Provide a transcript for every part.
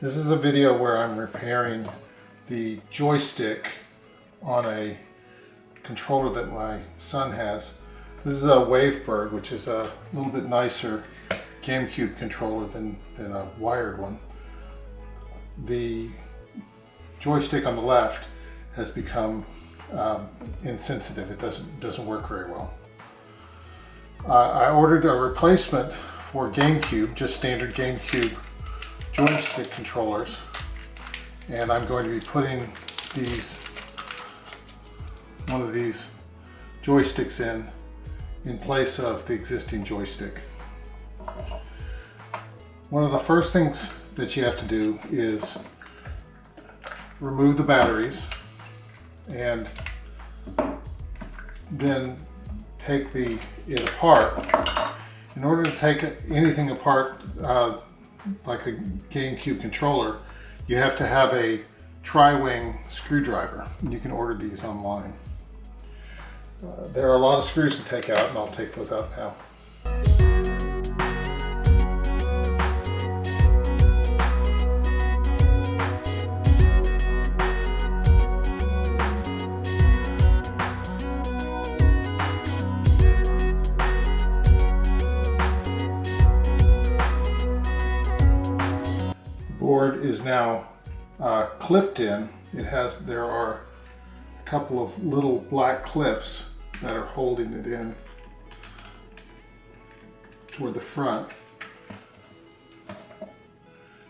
This is a video where I'm repairing the joystick on a controller that my son has. This is a WaveBird, which is a little bit nicer GameCube controller than a wired one. The joystick on the left has become insensitive. It doesn't work very well. I ordered a replacement for GameCube, just standard GameCube joystick controllers, and I'm going to be putting one of these joysticks in place of the existing joystick. One of the first things that you have to do is remove the batteries and then take it apart. In order to take anything apart like a GameCube controller, you have to have a tri-wing screwdriver. You can order these online. There are a lot of screws to take out, and I'll take those out now. Board is now clipped in. There are a couple of little black clips that are holding it in toward the front.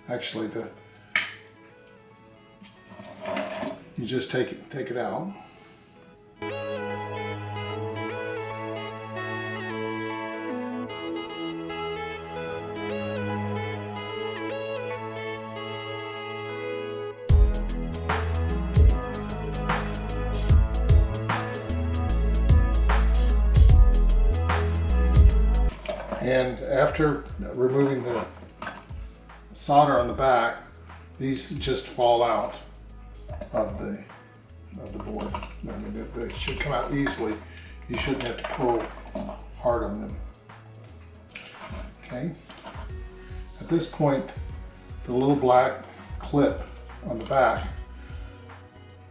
Actually, you just take it out. And after removing the solder on the back, these just fall out of the board. I mean, they should come out easily. You shouldn't have to pull hard on them. Okay. At this point, the little black clip on the back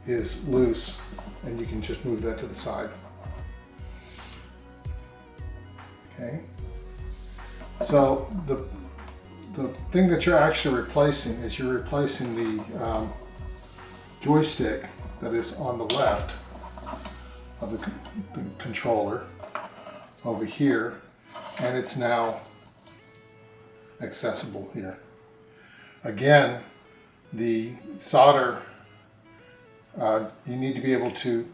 is loose, and you can just move that to the side. Okay. So the thing that you're actually replacing is you're replacing the joystick that is on the left of the controller over here, and it's now accessible here. Again, the solder, you need to be able to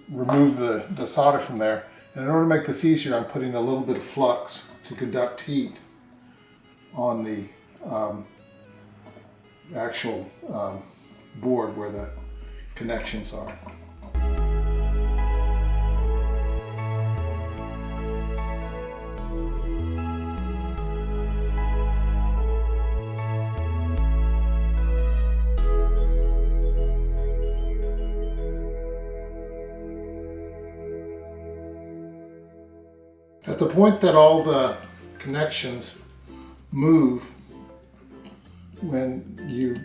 remove the solder from there. And in order to make this easier, I'm putting a little bit of flux to conduct heat on the actual board where the connections are. At the point that all the connections move when you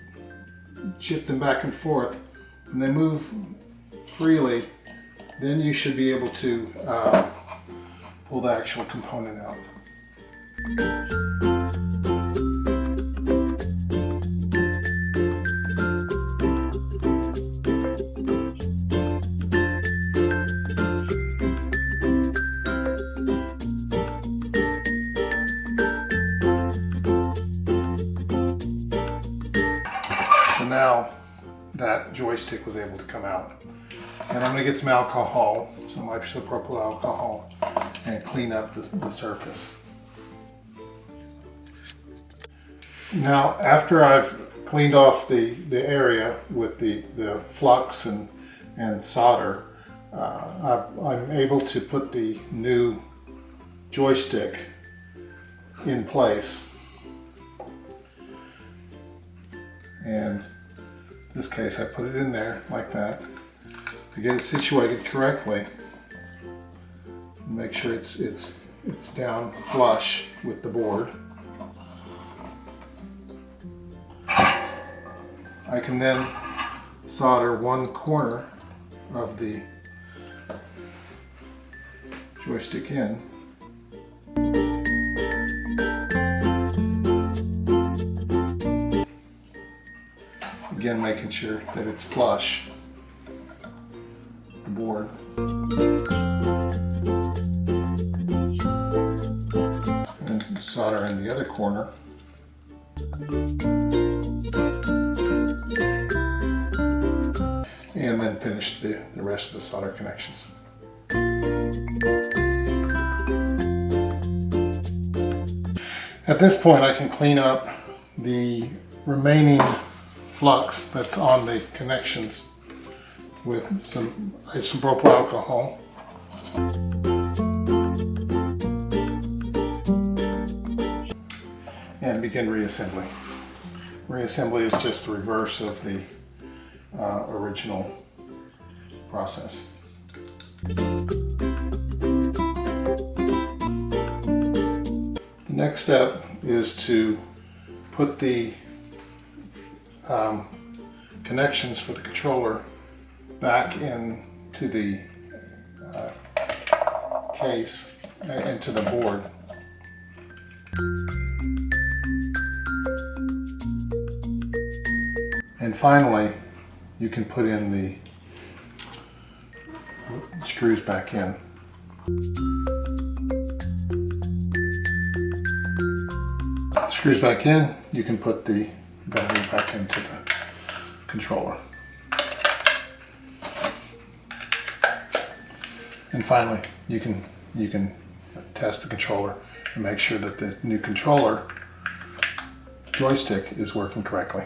shift them back and forth, when they move freely, then you should be able to pull the actual component out. Now that joystick was able to come out, and I'm going to get some alcohol, some isopropyl alcohol, and clean up the surface. Now, after I've cleaned off the area with the flux and solder, I'm able to put the new joystick in place. And in this case, I put it in there like that to get it situated correctly. Make sure it's down flush with the board. I can then solder one corner of the joystick in. Again, making sure that it's flush, the board. And solder in the other corner. And then finish the rest of the solder connections. At this point, I can clean up the remaining flux that's on the connections with some isopropyl alcohol. And begin reassembly. Reassembly is just the reverse of the original process. The next step is to put the connections for the controller back into the case, into the board. And finally, you can put in the screws back in. Screws back in, you can put the battery back into the controller. And finally, you can test the controller and make sure that the new controller joystick is working correctly.